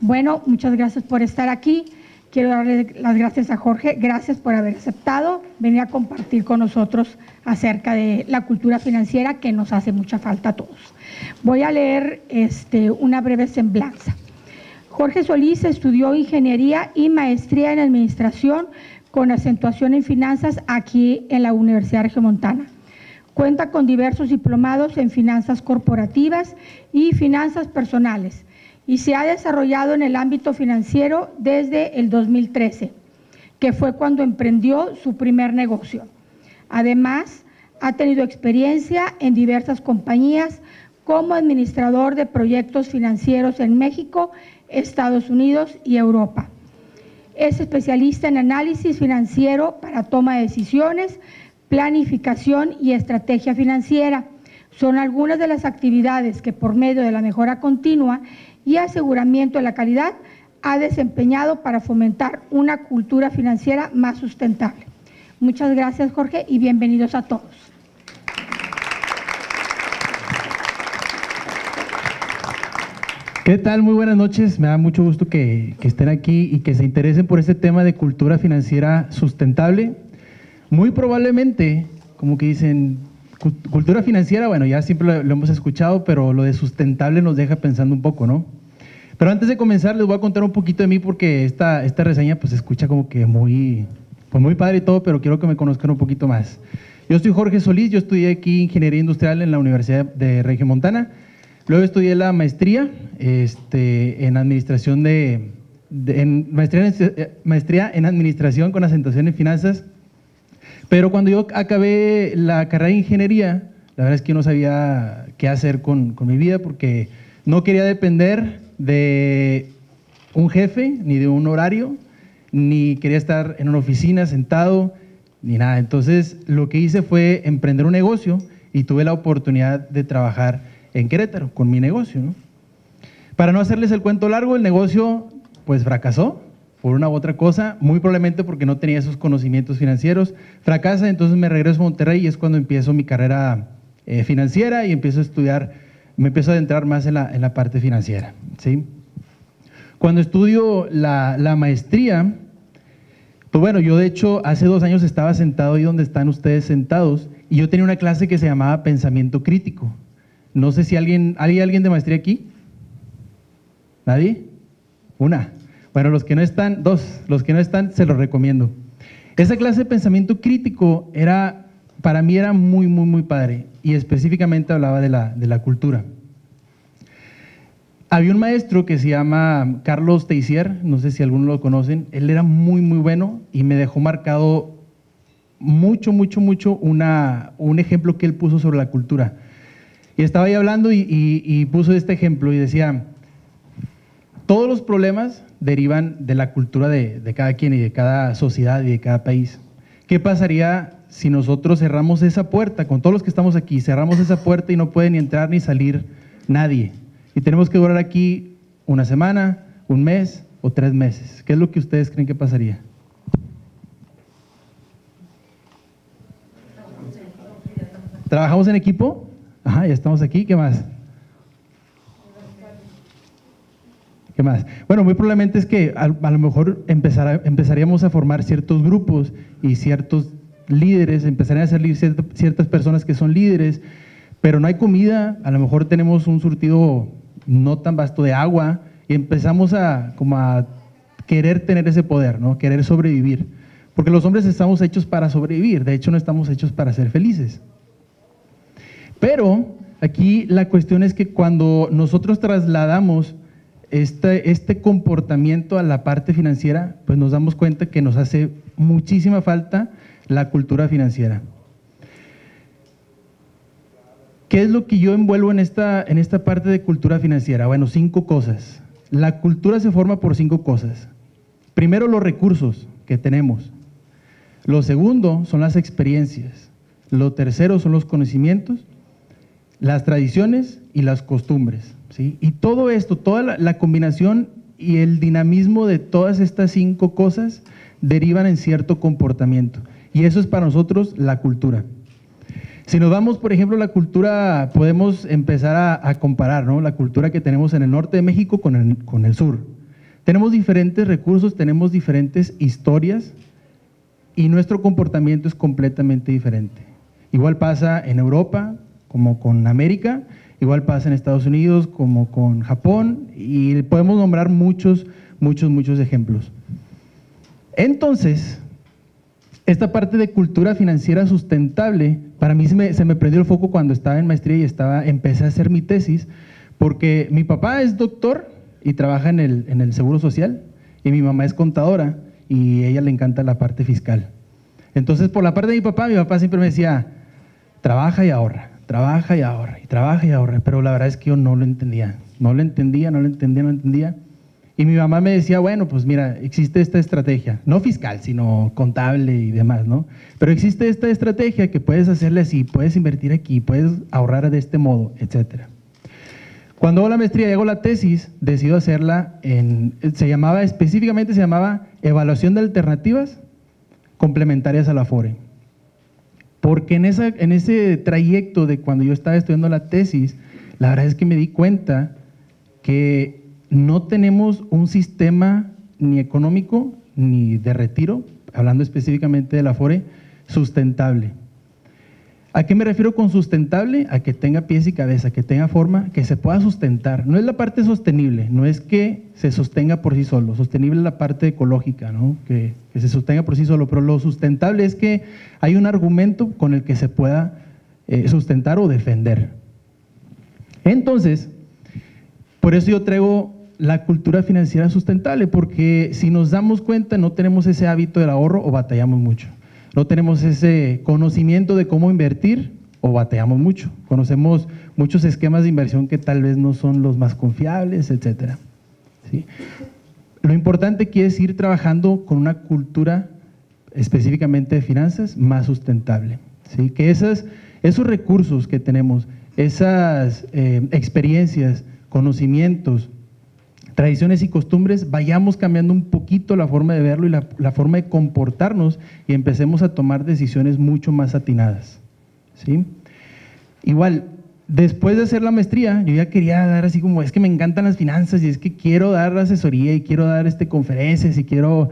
Bueno, muchas gracias por estar aquí. Quiero darle las gracias a Jorge. Gracias por haber aceptado venir a compartir con nosotros acerca de la cultura financiera que nos hace mucha falta a todos. Voy a leer una breve semblanza. Jorge Solís estudió Ingeniería y Maestría en Administración con acentuación en Finanzas aquí en la Universidad Regiomontana. Cuenta con diversos diplomados en Finanzas Corporativas y Finanzas Personales y se ha desarrollado en el ámbito financiero desde el 2013, que fue cuando emprendió su primer negocio. Además, ha tenido experiencia en diversas compañías como administrador de proyectos financieros en México, Estados Unidos y Europa. Es especialista en análisis financiero para toma de decisiones, planificación y estrategia financiera. Son algunas de las actividades que por medio de la mejora continua y aseguramiento de la calidad ha desempeñado para fomentar una cultura financiera más sustentable. Muchas gracias, Jorge, y bienvenidos a todos. ¿Qué tal? Muy buenas noches. Me da mucho gusto que estén aquí y que se interesen por este tema de cultura financiera sustentable. Muy probablemente, como que dicen, cultura financiera, bueno, ya siempre lo hemos escuchado, pero lo de sustentable nos deja pensando un poco, ¿no? Pero antes de comenzar, les voy a contar un poquito de mí porque esta reseña pues se escucha como que muy padre y todo, pero quiero que me conozcan un poquito más. Yo soy Jorge Solís, yo estudié aquí Ingeniería Industrial en la Universidad de Regiomontana. Luego estudié la maestría en Administración maestría en Administración con acentuación en Finanzas. Pero cuando yo acabé la carrera de Ingeniería, la verdad es que yo no sabía qué hacer con mi vida porque no quería depender de un jefe, ni de un horario, ni quería estar en una oficina sentado, ni nada. Entonces, lo que hice fue emprender un negocio y tuve la oportunidad de trabajar en Querétaro con mi negocio, ¿no? Para no hacerles el cuento largo, el negocio pues fracasó por una u otra cosa, muy probablemente porque no tenía esos conocimientos financieros. Fracasa, entonces me regreso a Monterrey y es cuando empiezo mi carrera financiera y empiezo a estudiar, me empiezo a adentrar más en la parte financiera, ¿sí? Cuando estudio la maestría, pues bueno, yo de hecho hace 2 años estaba sentado ahí donde están ustedes sentados y yo tenía una clase que se llamaba Pensamiento Crítico. No sé si ¿hay alguien de maestría aquí? ¿Nadie? Una. Bueno, los que no están, 2. Los que no están, se los recomiendo. Esa clase de pensamiento crítico para mí era muy padre y específicamente hablaba de la cultura. Había un maestro que se llama Carlos Teissier, no sé si algunos lo conocen, él era muy bueno y me dejó marcado mucho un ejemplo que él puso sobre la cultura. Y estaba ahí hablando y puso este ejemplo y decía, todos los problemas derivan de la cultura de cada quien y de cada sociedad y de cada país. ¿Qué pasaría si nosotros cerramos esa puerta, con todos los que estamos aquí, cerramos esa puerta y no puede ni entrar ni salir nadie? Y tenemos que durar aquí 1 semana, 1 mes o 3 meses. ¿Qué es lo que ustedes creen que pasaría? ¿Trabajamos en equipo? Ajá, ya estamos aquí, ¿qué más? ¿Qué más? Bueno, muy probablemente es que a lo mejor empezaríamos a formar ciertos grupos y ciertos líderes, empezarían a salir ciertas personas que son líderes, pero no hay comida, a lo mejor tenemos un surtido no tan vasto de agua y empezamos a querer tener ese poder, ¿no? Querer sobrevivir, porque los hombres estamos hechos para sobrevivir, de hecho no estamos hechos para ser felices. Pero aquí la cuestión es que cuando nosotros trasladamos este comportamiento a la parte financiera, pues nos damos cuenta que nos hace muchísima falta la cultura financiera. ¿Qué es lo que yo envuelvo en esta parte de cultura financiera? Bueno, 5 cosas. La cultura se forma por 5 cosas. Primero, los recursos que tenemos. Lo segundo son las experiencias. Lo tercero son los conocimientos, las tradiciones y las costumbres, ¿sí? Y todo esto, toda la combinación y el dinamismo de todas estas 5 cosas derivan en cierto comportamiento. Y eso es para nosotros la cultura. Si nos vamos, por ejemplo, la cultura, podemos empezar a comparar, ¿no? La cultura que tenemos en el norte de México con el sur. Tenemos diferentes recursos, tenemos diferentes historias y nuestro comportamiento es completamente diferente. Igual pasa en Europa, como con América, igual pasa en Estados Unidos, como con Japón, y podemos nombrar muchos ejemplos. Entonces, esta parte de cultura financiera sustentable, para mí se me prendió el foco cuando estaba en maestría y empecé a hacer mi tesis, porque mi papá es doctor y trabaja en el Seguro Social, y mi mamá es contadora, y a ella le encanta la parte fiscal. Entonces, por la parte de mi papá siempre me decía, trabaja y ahorra, trabaja y ahorra, y trabaja y ahorra, pero la verdad es que yo no lo entendía. Y mi mamá me decía, bueno, pues mira, existe esta estrategia, no fiscal, sino contable y demás, ¿no? Pero existe esta estrategia que puedes hacerle así, puedes invertir aquí, puedes ahorrar de este modo, etcétera. Cuando hago la maestría y hago la tesis, decido hacerla específicamente se llamaba Evaluación de Alternativas Complementarias a la Afore. Porque en ese trayecto de cuando yo estaba estudiando la tesis, la verdad es que me di cuenta que no tenemos un sistema ni económico ni de retiro, hablando específicamente de la Afore, sustentable. ¿A qué me refiero con sustentable? A que tenga pies y cabeza, que tenga forma, que se pueda sustentar. No es la parte sostenible, no es que se sostenga por sí solo. Sostenible es la parte ecológica, ¿no? Que se sostenga por sí solo, pero lo sustentable es que hay un argumento con el que se pueda sustentar o defender. Entonces, por eso yo traigo la cultura financiera sustentable, porque si nos damos cuenta no tenemos ese hábito del ahorro o batallamos mucho. No tenemos ese conocimiento de cómo invertir o batallamos mucho. Conocemos muchos esquemas de inversión que tal vez no son los más confiables, etcétera. ¿Sí? Lo importante aquí es ir trabajando con una cultura específicamente de finanzas más sustentable. ¿Sí? Que esos recursos que tenemos, esas experiencias, conocimientos, tradiciones y costumbres, vayamos cambiando un poquito la forma de verlo y la forma de comportarnos y empecemos a tomar decisiones mucho más atinadas. ¿Sí? Igual, después de hacer la maestría, yo ya quería dar así como, es que me encantan las finanzas y es que quiero dar asesoría y quiero dar conferencias y quiero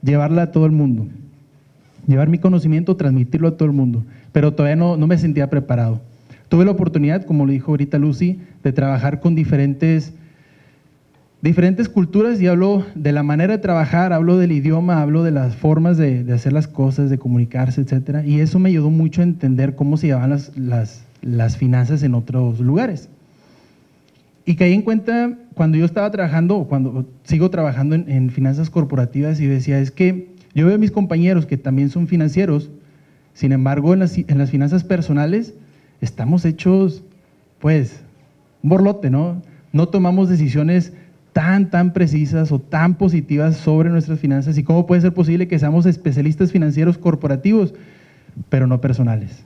llevarla a todo el mundo. Llevar mi conocimiento, transmitirlo a todo el mundo, pero todavía no me sentía preparado. Tuve la oportunidad, como lo dijo ahorita Lucy, de trabajar con diferentes culturas y hablo de la manera de trabajar, hablo del idioma, hablo de las formas de hacer las cosas, de comunicarse, etcétera, y eso me ayudó mucho a entender cómo se llevaban las finanzas en otros lugares. Y caí en cuenta cuando yo estaba trabajando, o cuando sigo trabajando en finanzas corporativas, y decía, es que yo veo a mis compañeros que también son financieros, sin embargo en las finanzas personales estamos hechos, pues, un borlote, ¿no? No tomamos decisiones tan precisas o tan positivas sobre nuestras finanzas, y cómo puede ser posible que seamos especialistas financieros corporativos, pero no personales.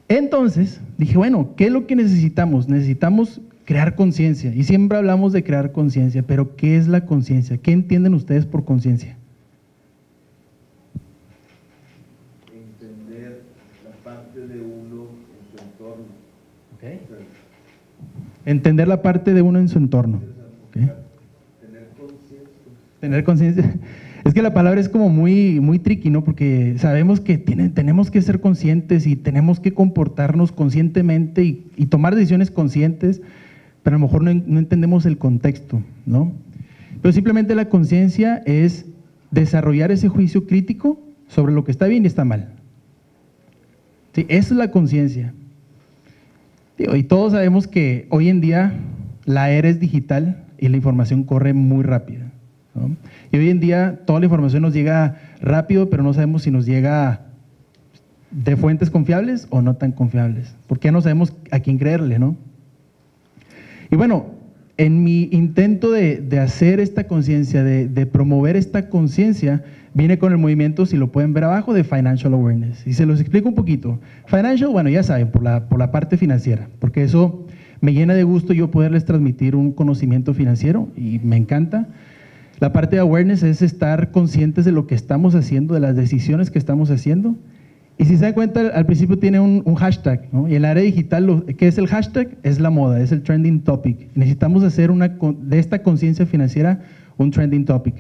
Entonces dije, bueno, ¿qué es lo que necesitamos? Necesitamos crear conciencia, y siempre hablamos de crear conciencia, pero ¿qué es la conciencia? ¿Qué entienden ustedes por conciencia? Entender la parte de uno en su entorno. Okay. Entender la parte de uno en su entorno. ¿Okay? Tener conciencia. Es que la palabra es como muy tricky, ¿no? Porque sabemos que tenemos que ser conscientes y tenemos que comportarnos conscientemente y tomar decisiones conscientes, pero a lo mejor no entendemos el contexto, ¿no? Pero simplemente la conciencia es desarrollar ese juicio crítico sobre lo que está bien y está mal. Sí, esa es la conciencia. Y todos sabemos que hoy en día la era es digital y la información corre muy rápido, ¿no? Y hoy en día toda la información nos llega rápido, pero no sabemos si nos llega de fuentes confiables o no tan confiables, porque ya no sabemos a quién creerle, ¿no? Y bueno, en mi intento de hacer esta conciencia, de promover esta conciencia, vine con el movimiento, si lo pueden ver abajo, de Financial Awareness. Y se los explico un poquito. Financial, bueno, ya saben, por la parte financiera, porque eso me llena de gusto yo poderles transmitir un conocimiento financiero y me encanta. La parte de awareness es estar conscientes de lo que estamos haciendo, de las decisiones que estamos haciendo. Y si se dan cuenta, al principio tiene un hashtag, ¿no? Y en el área digital, ¿qué es el hashtag? Es la moda, es el trending topic. Necesitamos hacer de esta conciencia financiera un trending topic,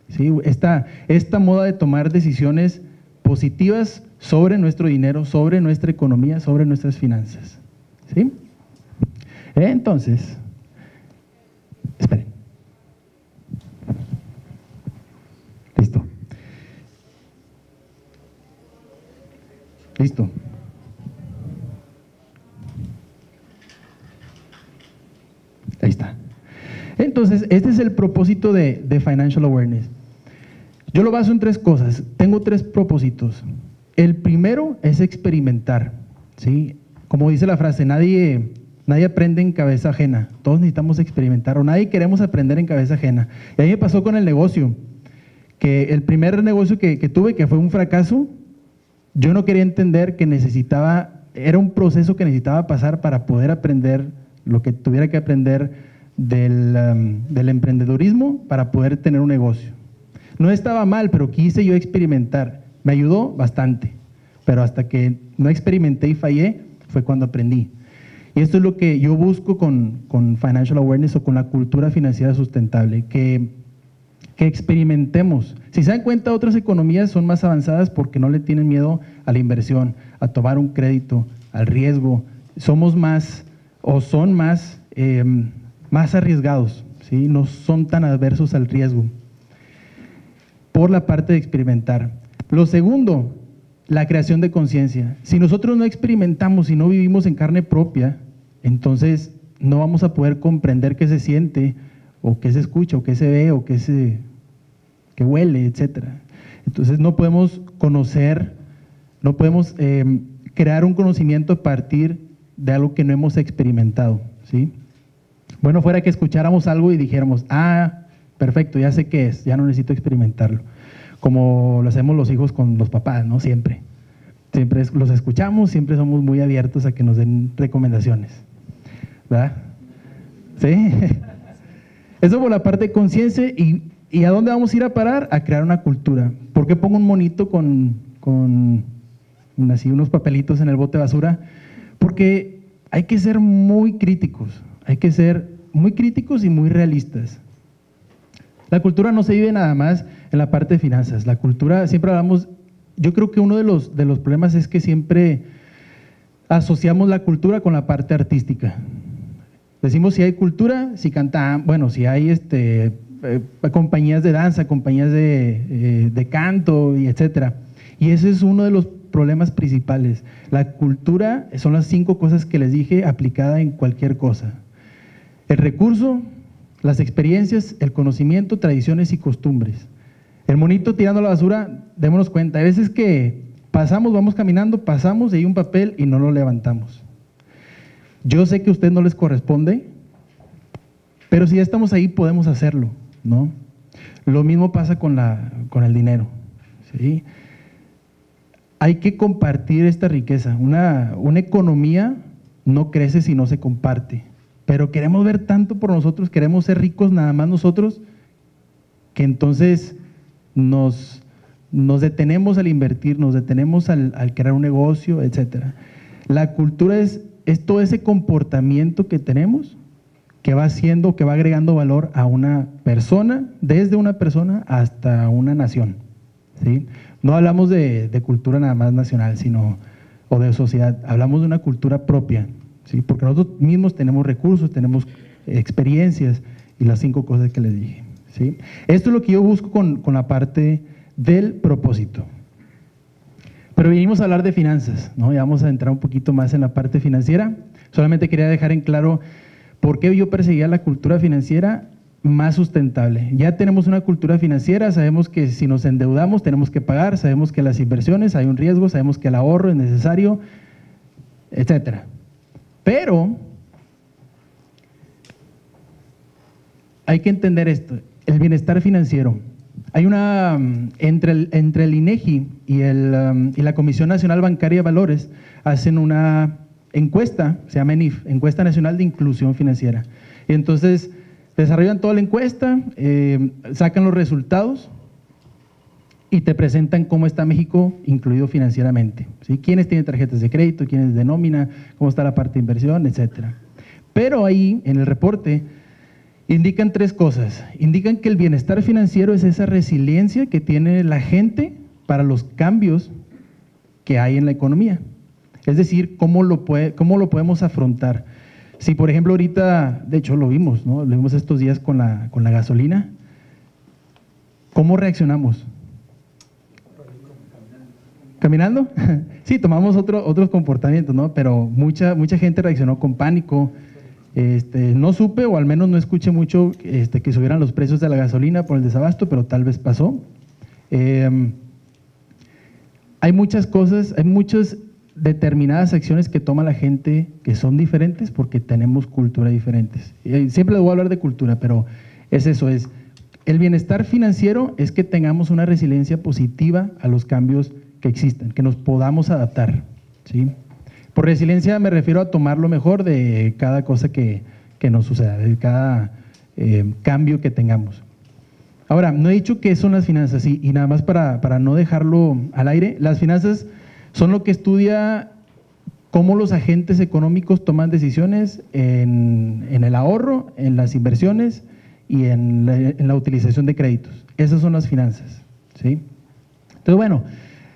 ¿sí? Esta moda de tomar decisiones positivas sobre nuestro dinero, sobre nuestra economía, sobre nuestras finanzas, ¿sí? Entonces, esperen. Listo. Listo. Ahí está. Entonces, este es el propósito de Financial Awareness. Yo lo baso en 3 cosas. Tengo 3 propósitos. El primero es experimentar, ¿sí? Como dice la frase, nadie aprende en cabeza ajena. Todos necesitamos experimentar, o nadie queremos aprender en cabeza ajena. Y a mí me pasó con el negocio, que el primer negocio que tuve, que fue un fracaso, yo no quería entender que era un proceso que necesitaba pasar para poder aprender lo que tuviera que aprender del emprendedurismo para poder tener un negocio. No estaba mal, pero quise yo experimentar. Me ayudó bastante, pero hasta que no experimenté y fallé fue cuando aprendí. Y esto es lo que yo busco con Financial Awareness o con la cultura financiera sustentable, que experimentemos. Si se dan cuenta, otras economías son más avanzadas porque no le tienen miedo a la inversión, a tomar un crédito, al riesgo. Somos más, o son más arriesgados, ¿sí? No son tan adversos al riesgo, por la parte de experimentar. Lo segundo, la creación de conciencia. Si nosotros no experimentamos y no vivimos en carne propia, entonces no vamos a poder comprender qué se siente, o qué se escucha, o qué se ve, o qué huele, etcétera. Entonces no podemos conocer, no podemos crear un conocimiento a partir de algo que no hemos experimentado, ¿sí? Bueno, fuera que escucháramos algo y dijéramos, perfecto, ya sé qué es, ya no necesito experimentarlo. Como lo hacemos los hijos con los papás, ¿no? Siempre los escuchamos, siempre somos muy abiertos a que nos den recomendaciones, ¿verdad? ¿Sí? Eso por la parte de conciencia. ¿Y a dónde vamos a ir a parar? A crear una cultura. ¿Por qué pongo un monito con así unos papelitos en el bote de basura? Porque hay que ser muy críticos, y muy realistas. La cultura no se vive nada más en la parte de finanzas. La cultura, siempre hablamos, yo creo que uno de los problemas es que siempre asociamos la cultura con la parte artística. Decimos si hay cultura, si cantan, bueno, si hay compañías de danza, compañías de canto, y etcétera. Y ese es uno de los problemas principales. La cultura son las 5 cosas que les dije, aplicada en cualquier cosa. El recurso, las experiencias, el conocimiento, tradiciones y costumbres. El monito tirando la basura, démonos cuenta, hay veces que vamos caminando, pasamos y hay un papel y no lo levantamos. Yo sé que a usted no les corresponde, pero si ya estamos ahí podemos hacerlo, ¿no? Lo mismo pasa con el dinero, ¿sí? Hay que compartir esta riqueza. Una economía no crece si no se comparte, pero queremos ver tanto por nosotros, queremos ser ricos nada más nosotros, que entonces nos detenemos al invertir, nos detenemos al crear un negocio, etcétera. La cultura es todo ese comportamiento que tenemos, que va agregando valor a una persona, desde una persona hasta una nación, ¿sí? No hablamos de cultura nada más nacional, o de sociedad, hablamos de una cultura propia, ¿sí? Porque nosotros mismos tenemos recursos, tenemos experiencias y las 5 cosas que les dije, ¿sí? Esto es lo que yo busco con la parte del propósito. Pero vinimos a hablar de finanzas, ¿no? Ya vamos a entrar un poquito más en la parte financiera. Solamente quería dejar en claro por qué yo perseguía la cultura financiera más sustentable. Ya tenemos una cultura financiera, sabemos que si nos endeudamos tenemos que pagar, sabemos que las inversiones hay un riesgo, sabemos que el ahorro es necesario, etcétera. Pero hay que entender esto, el bienestar financiero. Hay entre el INEGI y la Comisión Nacional Bancaria de Valores hacen una encuesta, se llama ENIF, Encuesta Nacional de Inclusión Financiera. Y entonces desarrollan toda la encuesta, sacan los resultados y te presentan cómo está México incluido financieramente, ¿sí? Quiénes tienen tarjetas de crédito, quiénes de nómina, cómo está la parte de inversión, etcétera. Pero ahí, en el reporte, indican tres cosas. Indican que el bienestar financiero es esa resiliencia que tiene la gente para los cambios que hay en la economía. Es decir, cómo lo podemos afrontar. Si, por ejemplo, ahorita, de hecho lo vimos, ¿no? Lo vimos estos días con la gasolina, ¿cómo reaccionamos? ¿Caminando? Sí, tomamos otros comportamientos, ¿no? Pero mucha gente reaccionó con pánico. No supe, o al menos no escuché mucho, que subieran los precios de la gasolina por el desabasto, pero tal vez pasó. Hay muchas cosas, hay muchas determinadas acciones que toma la gente que son diferentes porque tenemos culturas diferentes. Siempre les voy a hablar de cultura, pero es eso, es el bienestar financiero es que tengamos una resiliencia positiva a los cambios que existen, que nos podamos adaptar, ¿sí? Por resiliencia me refiero a tomar lo mejor de cada cosa que nos suceda, de cada cambio que tengamos. Ahora, no he dicho qué son las finanzas, y nada más para no dejarlo al aire, las finanzas son lo que estudia cómo los agentes económicos toman decisiones en el ahorro, en las inversiones y en la utilización de créditos. Esas son las finanzas, ¿sí? Entonces, bueno,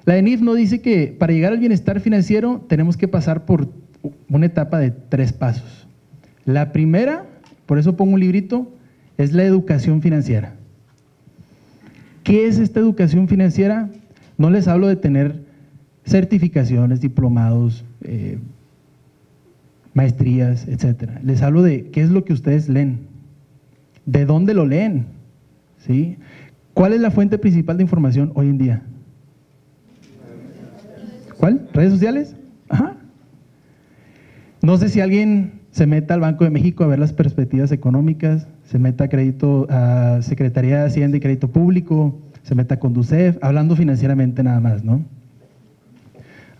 la ENIF nos dice que para llegar al bienestar financiero tenemos que pasar por una etapa de 3 pasos. La primera, por eso pongo un librito, es la educación financiera. ¿Qué es esta educación financiera? No les hablo de tener certificaciones, diplomados, maestrías, etcétera. Les hablo de qué es lo que ustedes leen, de dónde lo leen, ¿sí? ¿Cuál es la fuente principal de información hoy en día? ¿Cuál? ¿Redes sociales? Ajá. No sé si alguien se meta al Banco de México a ver las perspectivas económicas, se meta a Secretaría de Hacienda y Crédito Público, se meta a Conducef, hablando financieramente nada más, ¿no?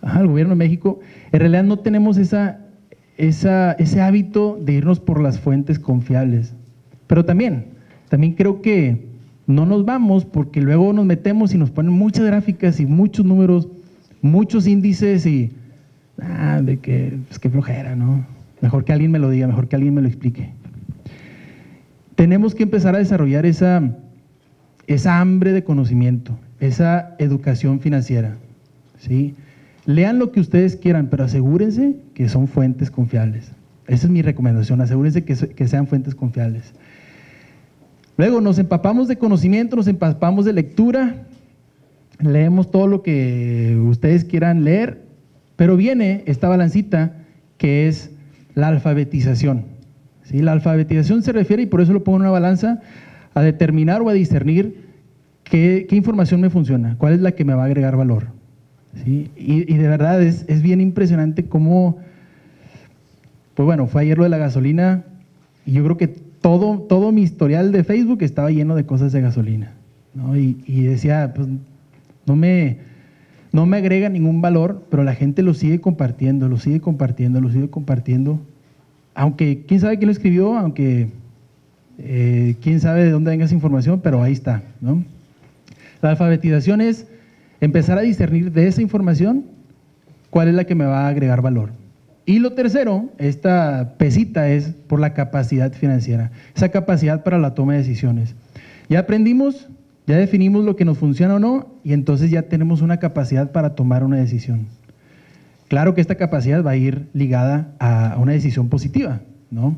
Ajá, el gobierno de México, en realidad no tenemos ese hábito de irnos por las fuentes confiables, pero también creo que no nos vamos porque luego nos metemos y nos ponen muchas gráficas y muchos números, muchos índices y de que, pues qué flojera, ¿no? Mejor que alguien me lo diga, mejor que alguien me lo explique. Tenemos que empezar a desarrollar esa hambre de conocimiento, esa educación financiera, ¿sí? Lean lo que ustedes quieran, pero asegúrense que son fuentes confiables. Esa es mi recomendación, asegúrense que sean fuentes confiables. Luego nos empapamos de conocimiento, nos empapamos de lectura, leemos todo lo que ustedes quieran leer, pero viene esta balancita que es la alfabetización, ¿sí? La alfabetización se refiere, y por eso lo pongo en una balanza, a determinar o a discernir qué información me funciona, cuál es la que me va a agregar valor, ¿sí? Y de verdad es bien impresionante cómo, pues bueno, fue ayer lo de la gasolina, y yo creo que todo mi historial de Facebook estaba lleno de cosas de gasolina, ¿no? Y decía, pues no me agrega ningún valor, pero la gente lo sigue compartiendo, aunque quién sabe quién lo escribió, aunque quién sabe de dónde venga esa información, pero ahí está, ¿no? La alfabetización es empezar a discernir de esa información cuál es la que me va a agregar valor. Y lo tercero, esta pesita, es por la capacidad financiera, esa capacidad para la toma de decisiones. Ya aprendimos, ya definimos lo que nos funciona o no, y entonces ya tenemos una capacidad para tomar una decisión. Claro que esta capacidad va a ir ligada a una decisión positiva, ¿no?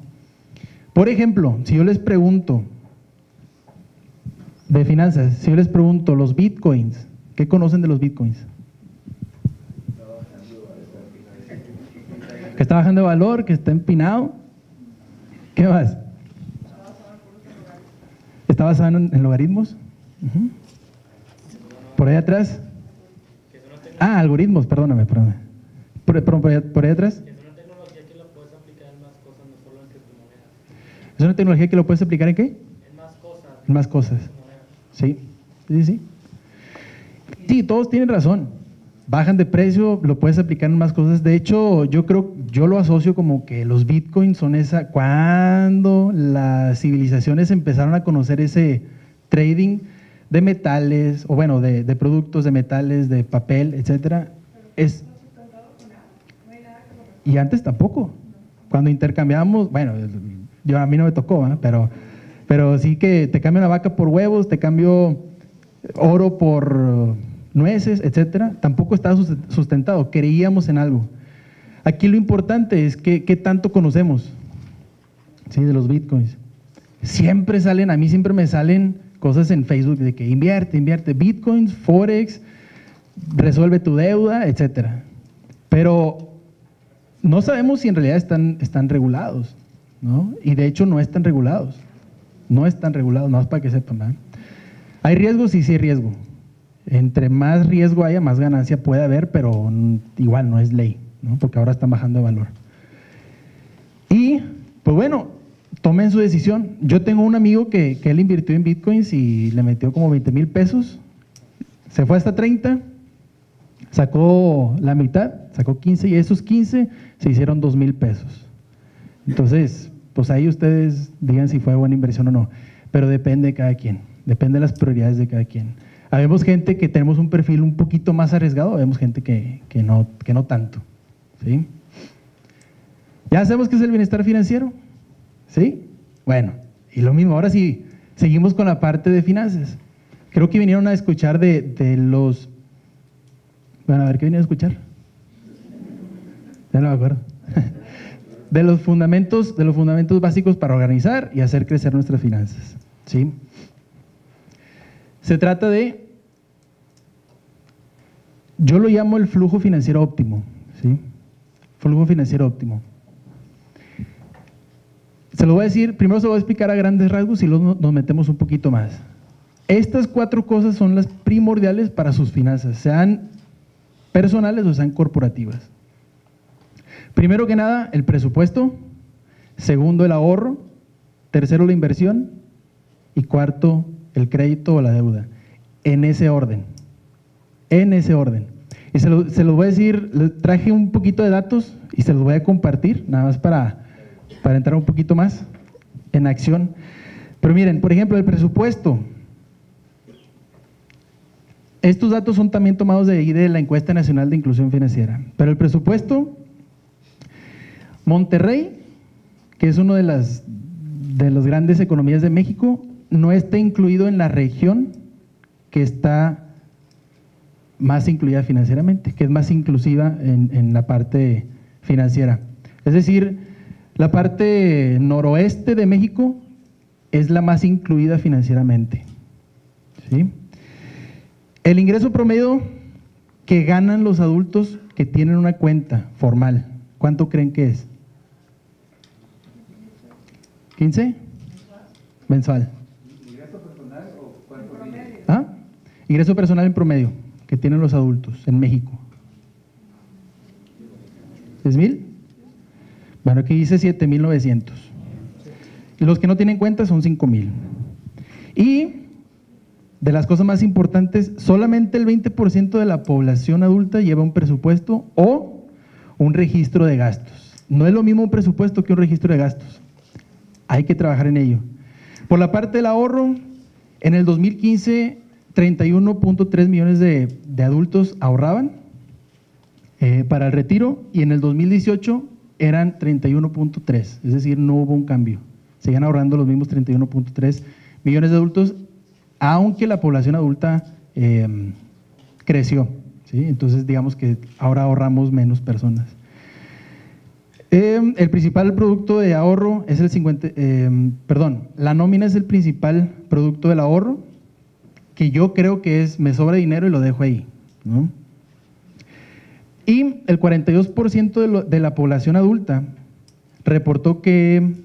Por ejemplo, si yo les pregunto de finanzas, si yo les pregunto los bitcoins, ¿qué conocen de los bitcoins? Que está bajando de valor, que está empinado. ¿Qué más? ¿Está basado en logaritmos? Por ahí atrás. Algoritmos, perdóname. Por ahí atrás. Es una tecnología que la puedes aplicar en más cosas, no solo en criptomonedas. ¿Es una tecnología que lo puedes aplicar en qué? En más cosas. En más cosas. Sí. Sí, todos tienen razón. Bajan de precio, lo puedes aplicar en más cosas. De hecho, yo lo asocio como que los bitcoins son cuando las civilizaciones empezaron a conocer ese trading de metales, o bueno, de productos de metales, de papel, etcétera, y antes tampoco. Cuando intercambiábamos, bueno, a mí no me tocó, ¿eh? Pero sí que te cambio una vaca por huevos, te cambio oro por nueces, etcétera, tampoco estaba sustentado, creíamos en algo. Aquí lo importante es qué tanto conocemos, ¿sí? De los bitcoins. A mí siempre me salen cosas en Facebook de que invierte, bitcoins, forex, resuelve tu deuda, etcétera. Pero no sabemos si en realidad están regulados, ¿no? Y de hecho no están regulados, más para que sepan, ¿verdad? ¿Hay riesgo? Sí hay riesgo. Entre más riesgo haya, más ganancia puede haber, pero igual no es ley, ¿no? Porque ahora están bajando de valor. Y, pues bueno, tomen su decisión. Yo tengo un amigo que él invirtió en bitcoins y le metió como 20,000 pesos, se fue hasta 30, sacó la mitad, sacó 15 y esos 15 se hicieron 2,000 pesos. Entonces, pues ahí ustedes digan si fue buena inversión o no, pero depende de cada quien, depende de las prioridades de cada quien. Habemos gente que tenemos un perfil un poquito más arriesgado, habemos gente que no tanto, ¿sí? ¿Ya sabemos qué es el bienestar financiero? ¿Sí? Bueno, y lo mismo, ahora sí, seguimos con la parte de finanzas. Creo que vinieron a escuchar de los... Bueno, a ver, ¿qué vinieron a escuchar? Ya no me acuerdo. De los fundamentos básicos para organizar y hacer crecer nuestras finanzas, ¿sí? Se trata de, yo lo llamo el flujo financiero óptimo, ¿sí? Flujo financiero óptimo. Se lo voy a decir, primero se lo voy a explicar a grandes rasgos y luego nos metemos un poquito más. Estas 4 cosas son las primordiales para sus finanzas, sean personales o sean corporativas. Primero que nada, el presupuesto. Segundo, el ahorro. Tercero, la inversión. Y cuarto, el crédito o la deuda. En ese orden. En ese orden. Y se los voy a decir, les traje un poquito de datos y se los voy a compartir, nada más para entrar un poquito más en acción. Pero miren, por ejemplo, el presupuesto. Estos datos son también tomados de ahí de la Encuesta Nacional de Inclusión Financiera. Pero el presupuesto, Monterrey, que es una de las grandes economías de México, no está incluido en la región que está más incluida financieramente, que es más inclusiva en la parte financiera. Es decir, la parte noroeste de México es la más incluida financieramente, ¿sí? El ingreso promedio que ganan los adultos que tienen una cuenta formal, ¿cuánto creen que es? ¿15? Mensual. ¿Ingreso personal o cuánto? ¿Ah? Ingreso personal en promedio que tienen los adultos en México. ¿6,000? Bueno, aquí dice 7,900. Los que no tienen cuenta son 5,000. Y de las cosas más importantes, solamente el 20% de la población adulta lleva un presupuesto o un registro de gastos. No es lo mismo un presupuesto que un registro de gastos. Hay que trabajar en ello. Por la parte del ahorro, en el 2015, 31.3 millones de adultos ahorraban para el retiro y en el 2018 eran 31.3, es decir, no hubo un cambio. Seguían ahorrando los mismos 31.3 millones de adultos, aunque la población adulta creció, ¿sí? Entonces, digamos que ahora ahorramos menos personas. El principal producto de ahorro es la nómina es el principal producto del ahorro, que yo creo que es, me sobra dinero y lo dejo ahí, ¿no? Y el 42% de la población adulta reportó que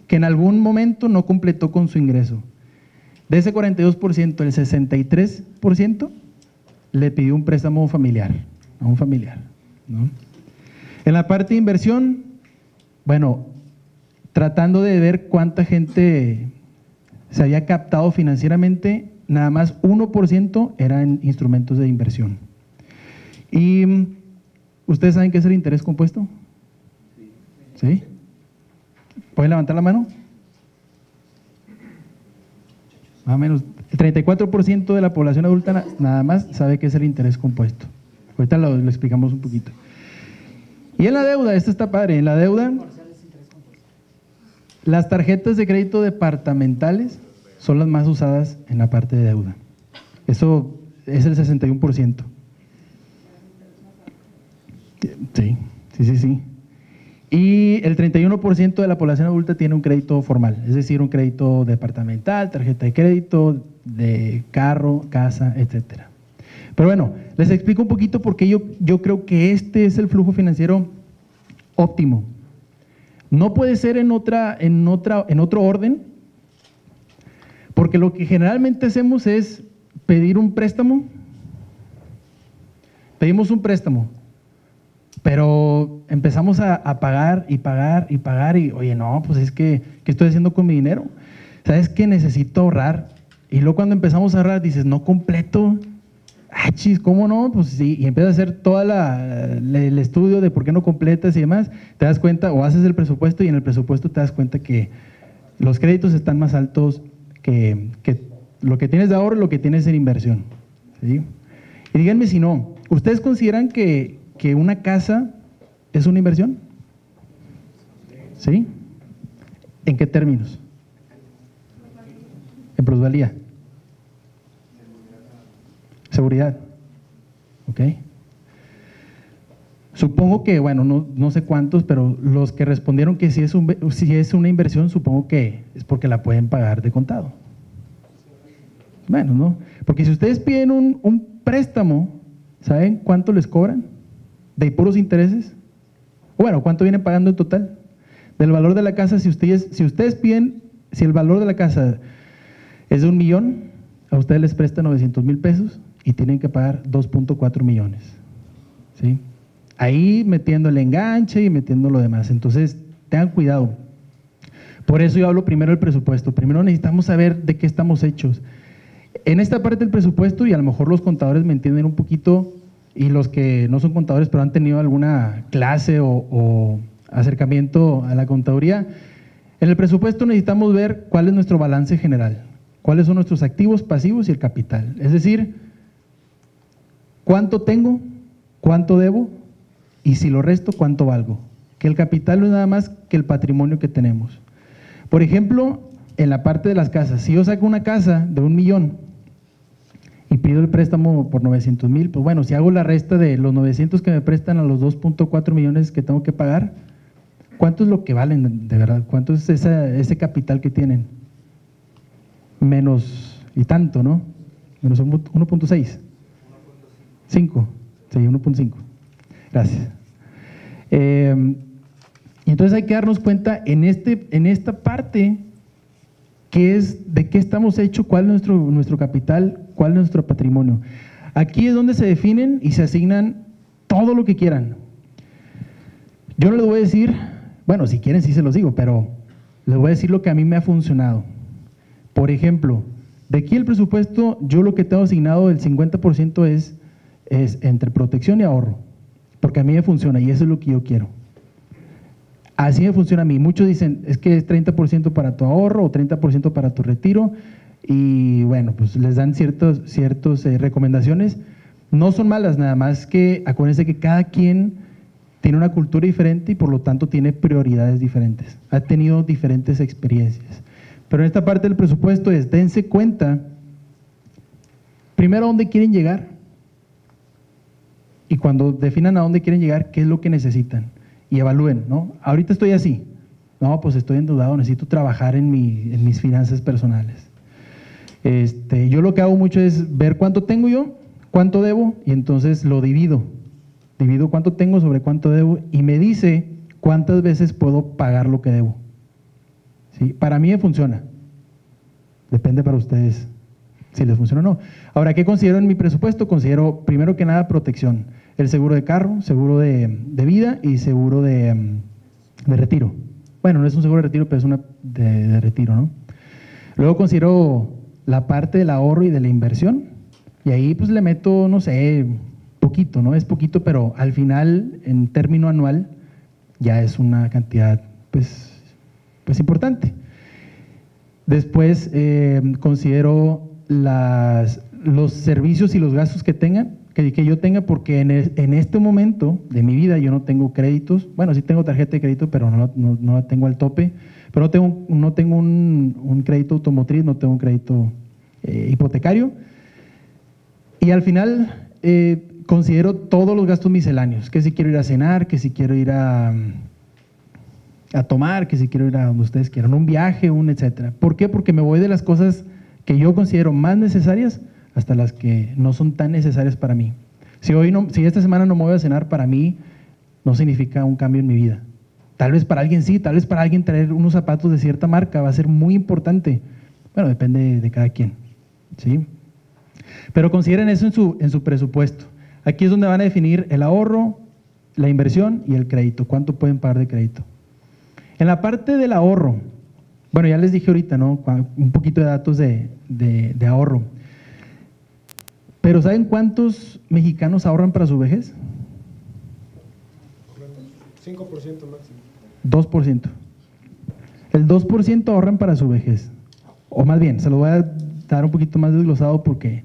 en algún momento no completó con su ingreso. De ese 42%, el 63% le pidió un préstamo familiar, a un familiar, ¿no? En la parte de inversión, bueno, tratando de ver cuánta gente se había captado financieramente, nada más 1% eran instrumentos de inversión. ¿Y ustedes saben qué es el interés compuesto? ¿Sí? ¿Pueden levantar la mano? más o menos. El 34% de la población adulta nada más sabe qué es el interés compuesto. Ahorita lo explicamos un poquito. Y en la deuda, esto está padre, en la deuda, las tarjetas de crédito departamentales son las más usadas en la parte de deuda. Eso es el 61%. Sí. Y el 31% de la población adulta tiene un crédito formal, es decir, un crédito departamental, tarjeta de crédito, de carro, casa, etcétera. Pero bueno, les explico un poquito porque yo creo que este es el flujo financiero óptimo. No puede ser en otro orden, porque lo que generalmente hacemos es pedir un préstamo. Pedimos un préstamo, pero empezamos a pagar y oye, no, pues es que, ¿qué estoy haciendo con mi dinero? ¿Sabes qué? Necesito ahorrar. Y luego cuando empezamos a ahorrar dices, no completo. Chis, ¿cómo no? Pues sí, y empiezas a hacer todo el estudio de por qué no completas y demás, te das cuenta, o haces el presupuesto y en el presupuesto te das cuenta que los créditos están más altos que lo que tienes de ahorro y lo que tienes en inversión. ¿Sí? Y díganme si no, ¿ustedes consideran que una casa es una inversión? ¿Sí? ¿En qué términos? En plusvalía. Seguridad. ¿Ok? Supongo que, bueno, no sé cuántos, pero los que respondieron que si es una inversión, supongo que es porque la pueden pagar de contado. Bueno, ¿no? Porque si ustedes piden un préstamo, ¿saben cuánto les cobran? ¿De puros intereses? Bueno, ¿cuánto vienen pagando en total? Del valor de la casa, si ustedes piden, si el valor de la casa es de 1 millón, a ustedes les prestan 900,000 pesos y tienen que pagar 2.4 millones. ¿Sí? Ahí metiendo el enganche y metiendo lo demás. Entonces, tengan cuidado. Por eso yo hablo primero del presupuesto. Primero necesitamos saber de qué estamos hechos. En esta parte del presupuesto, y a lo mejor los contadores me entienden un poquito, y los que no son contadores pero han tenido alguna clase o acercamiento a la contaduría, en el presupuesto necesitamos ver cuál es nuestro balance general, cuáles son nuestros activos, pasivos y el capital. Es decir, cuánto tengo, cuánto debo y si lo resto, cuánto valgo. Que el capital no es nada más que el patrimonio que tenemos. Por ejemplo, en la parte de las casas, si yo saco una casa de 1 millón y pido el préstamo por 900,000, pues bueno, si hago la resta de los 900 que me prestan a los 2.4 millones que tengo que pagar, ¿cuánto es lo que valen de verdad? ¿Cuánto es ese capital que tienen? Menos y tanto, ¿no? Menos 1.6. 5, sí, 1.5. Gracias. Y entonces hay que darnos cuenta en esta parte de qué estamos hechos, cuál es nuestro capital, cuál es nuestro patrimonio. Aquí es donde se definen y se asignan todo lo que quieran. Yo no les voy a decir, bueno, si quieren sí se los digo, pero les voy a decir lo que a mí me ha funcionado. Por ejemplo, de aquí el presupuesto, yo lo que tengo asignado, el 50% es entre protección y ahorro, porque a mí me funciona y eso es lo que yo quiero. Así me funciona a mí. Muchos dicen, es que es 30% para tu ahorro o 30% para tu retiro, y bueno, pues les dan ciertas recomendaciones. No son malas, nada más que acuérdense que cada quien tiene una cultura diferente y por lo tanto tiene prioridades diferentes, ha tenido diferentes experiencias. Pero en esta parte del presupuesto dense cuenta, primero a dónde quieren llegar, y cuando definan a dónde quieren llegar, qué es lo que necesitan, y evalúen, ¿no? Ahorita estoy así, no, pues estoy endeudado, necesito trabajar en mis finanzas personales. Yo lo que hago mucho es ver cuánto tengo yo, cuánto debo, y entonces lo divido cuánto tengo sobre cuánto debo, y me dice cuántas veces puedo pagar lo que debo. ¿Sí? Para mí me funciona, depende para ustedes si les funciona o no. Ahora, ¿qué considero en mi presupuesto? Considero primero que nada protección, el seguro de carro, seguro de vida y seguro de retiro. Bueno, no es un seguro de retiro, pero es una de retiro, ¿no? Luego considero la parte del ahorro y de la inversión, y ahí pues le meto, no sé, poquito, ¿no? Es poquito, pero al final, en término anual, ya es una cantidad pues importante. Después considero los servicios y los gastos que yo tenga, porque en este momento de mi vida yo no tengo créditos. Bueno, sí tengo tarjeta de crédito, pero no la tengo al tope. Pero no tengo un crédito automotriz, no tengo un crédito hipotecario. Y al final considero todos los gastos misceláneos, que si quiero ir a cenar, que si quiero ir a tomar, que si quiero ir a donde ustedes quieran, un viaje, etcétera. ¿Por qué? Porque me voy de las cosas que yo considero más necesarias hasta las que no son tan necesarias para mí. Si esta semana no me voy a cenar, para mí no significa un cambio en mi vida. Tal vez para alguien sí, tal vez para alguien traer unos zapatos de cierta marca va a ser muy importante. Bueno, depende de cada quien, ¿sí? Pero consideren eso en su presupuesto. Aquí es donde van a definir el ahorro, la inversión y el crédito. ¿Cuánto pueden pagar de crédito? En la parte del ahorro, bueno, ya les dije ahorita, ¿no? Un poquito de datos de ahorro. Pero ¿saben cuántos mexicanos ahorran para su vejez? 5% máximo. 2%. El 2% ahorran para su vejez. O más bien, se lo voy a dar un poquito más desglosado porque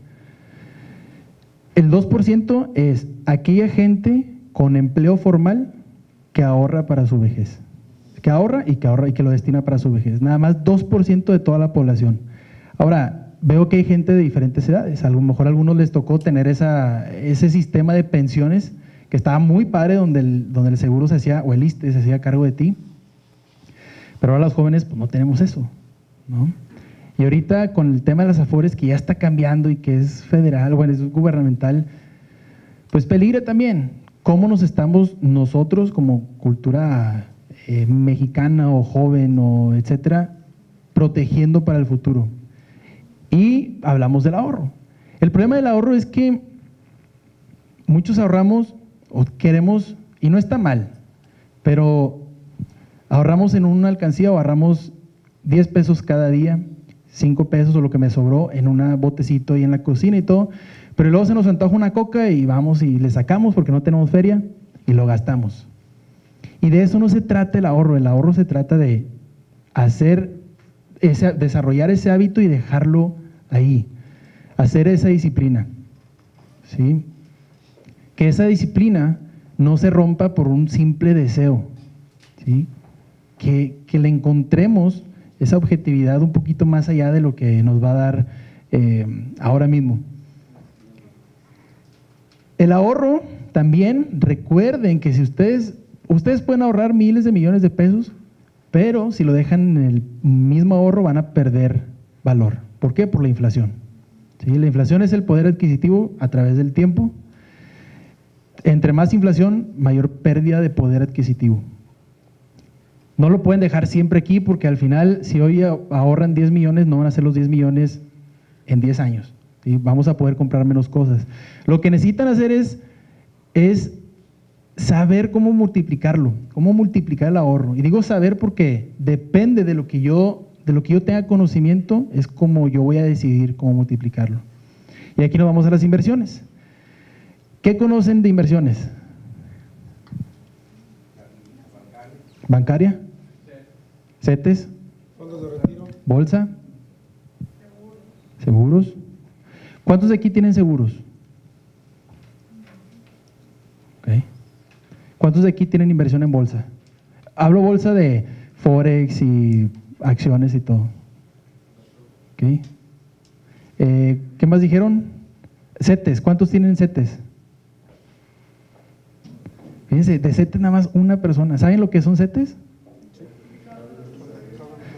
el 2% es aquella gente con empleo formal que ahorra para su vejez. Que ahorra y que lo destina para su vejez. Nada más 2% de toda la población. Ahora, veo que hay gente de diferentes edades. A lo mejor a algunos les tocó tener ese sistema de pensiones que estaba muy padre, donde el seguro se hacía, o el ISSSTE se hacía cargo de ti. Pero ahora los jóvenes pues no tenemos eso, ¿no? Y ahorita con el tema de las AFORES, que ya está cambiando y que es federal, bueno, es gubernamental, pues peligra también cómo nos estamos nosotros como cultura mexicana o joven o etcétera, protegiendo para el futuro. Y hablamos del ahorro. El problema del ahorro es que muchos ahorramos o queremos, y no está mal, pero ahorramos en una alcancía o ahorramos 10 pesos cada día, 5 pesos o lo que me sobró en un botecito y en la cocina y todo, pero luego se nos antoja una coca y vamos y le sacamos porque no tenemos feria y lo gastamos. Y de eso no se trata el ahorro se trata de desarrollar ese hábito y dejarlo ahí, hacer esa disciplina, ¿sí? Que esa disciplina no se rompa por un simple deseo, ¿sí? Que le encontremos esa objetividad un poquito más allá de lo que nos va a dar ahora mismo. El ahorro también, recuerden que si ustedes pueden ahorrar miles de millones de pesos, pero si lo dejan en el mismo ahorro van a perder valor. ¿Por qué? Por la inflación. ¿Sí? La inflación es el poder adquisitivo a través del tiempo. Entre más inflación, mayor pérdida de poder adquisitivo. No lo pueden dejar siempre aquí porque al final, si hoy ahorran 10 millones, no van a ser los 10 millones en 10 años. ¿Sí? Vamos a poder comprar menos cosas. Lo que necesitan hacer es saber cómo multiplicarlo, cómo multiplicar el ahorro. Y digo saber porque depende de lo que yo tenga conocimiento, es como yo voy a decidir cómo multiplicarlo. Y aquí nos vamos a las inversiones. ¿Qué conocen de inversiones? ¿Bancaria? ¿CETES? Fondos de retiro. ¿Bolsa? ¿Seguros? ¿Cuántos de aquí tienen seguros? Okay. ¿Cuántos de aquí tienen inversión en bolsa? Hablo bolsa de Forex y acciones y todo. Okay. ¿Qué más dijeron? CETES. ¿Cuántos tienen CETES? Fíjense, de CETES nada más una persona. ¿Saben lo que son CETES?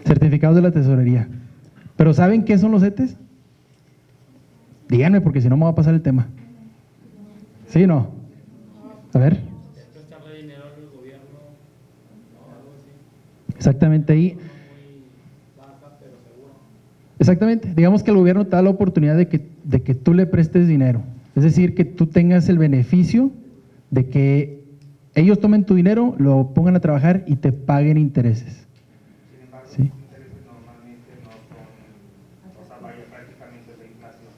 Certificados de la tesorería. ¿Pero saben qué son los CETES? Díganme porque si no me va a pasar el tema. ¿Sí o no? A ver. Prestarle dinero al gobierno, no, algo así. Exactamente ahí. Muy baja, pero seguro. Exactamente. Digamos que el gobierno te da la oportunidad de que tú le prestes dinero. Es decir, que tú tengas el beneficio de que ellos tomen tu dinero, lo pongan a trabajar y te paguen intereses. Sin embargo, Sí. los intereses normalmente no son, o sea, vaya prácticamente de inflación.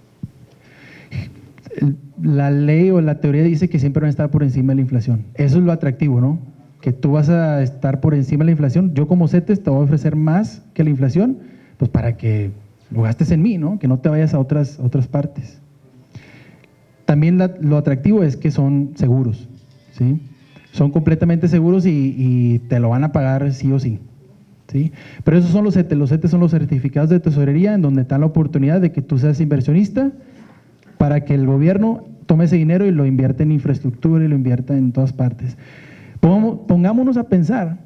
La ley o la teoría dice que siempre van a estar por encima de la inflación. Eso es lo atractivo, ¿no? Que tú vas a estar por encima de la inflación. Yo como CETES te voy a ofrecer más que la inflación, pues para que lo gastes en mí, ¿no? Que no te vayas a otras partes. También lo atractivo es que son seguros, ¿sí? Son completamente seguros y te lo van a pagar sí o sí, ¿sí? Pero esos son los CETES. Los CETES son los certificados de tesorería en donde está la oportunidad de que tú seas inversionista para que el gobierno tome ese dinero y lo invierta en infraestructura y lo invierta en todas partes. Pongámonos a pensar,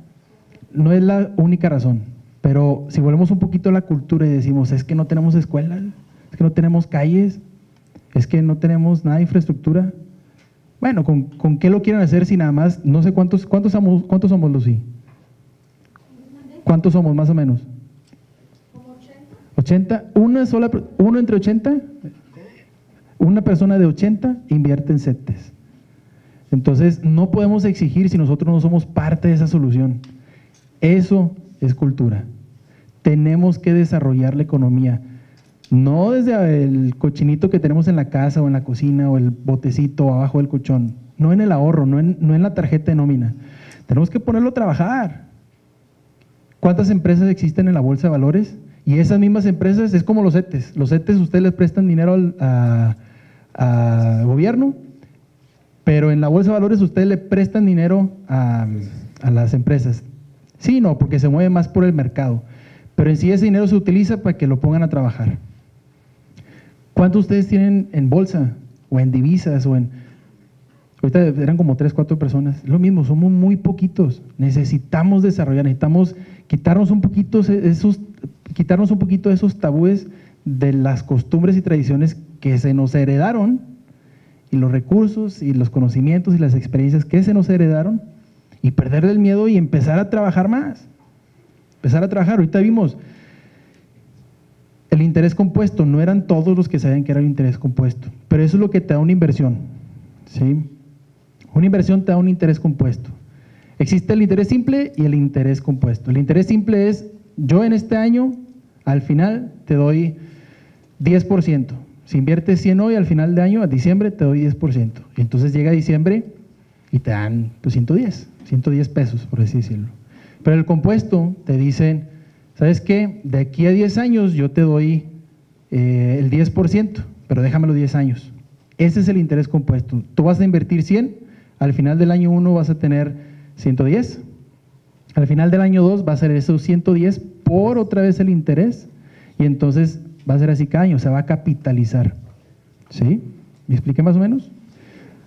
no es la única razón, pero si volvemos un poquito a la cultura y decimos, es que no tenemos escuelas, es que no tenemos calles, es que no tenemos nada de infraestructura. Bueno, ¿con qué lo quieren hacer si nada más, no sé cuántos somos, Lucy? ¿Cuántos somos más o menos? Como 80. ¿80? ¿Uno entre 80? Una persona de 80 invierte en CETES. Entonces, no podemos exigir si nosotros no somos parte de esa solución. Eso es cultura. Tenemos que desarrollar la economía. No desde el cochinito que tenemos en la casa o en la cocina o el botecito abajo del colchón. No en el ahorro, no en la tarjeta de nómina. Tenemos que ponerlo a trabajar. ¿Cuántas empresas existen en la bolsa de valores? Y esas mismas empresas es como los CETES. Los CETES ustedes les prestan dinero al gobierno, pero en la bolsa de valores ustedes le prestan dinero a las empresas. Sí, no, porque se mueve más por el mercado. Pero en sí ese dinero se utiliza para que lo pongan a trabajar. ¿Cuántos ustedes tienen en bolsa o en divisas o en... Ahorita eran como 3, 4 personas. Lo mismo, somos muy poquitos. Necesitamos desarrollar, necesitamos quitarnos un poquito de esos tabúes de las costumbres y tradiciones que se nos heredaron y los recursos y los conocimientos y las experiencias que se nos heredaron y perderle el miedo y empezar a trabajar más. Empezar a trabajar. Ahorita vimos el interés compuesto, no eran todos los que sabían que era el interés compuesto, pero eso es lo que te da una inversión, ¿sí? Una inversión te da un interés compuesto. Existe el interés simple y el interés compuesto. El interés simple es, yo en este año, al final te doy 10%. Si inviertes 100 hoy, al final de año, a diciembre, te doy 10%. Y entonces llega diciembre y te dan pues, 110 pesos, por así decirlo. Pero el compuesto te dicen, ¿sabes qué? De aquí a 10 años yo te doy el 10%, pero déjamelo 10 años. Ese es el interés compuesto. Tú vas a invertir 100, al final del año 1 vas a tener 110, al final del año 2 va a ser esos 110 por otra vez el interés, y entonces va a ser así cada año, se va a capitalizar. ¿Sí? ¿Me expliqué más o menos?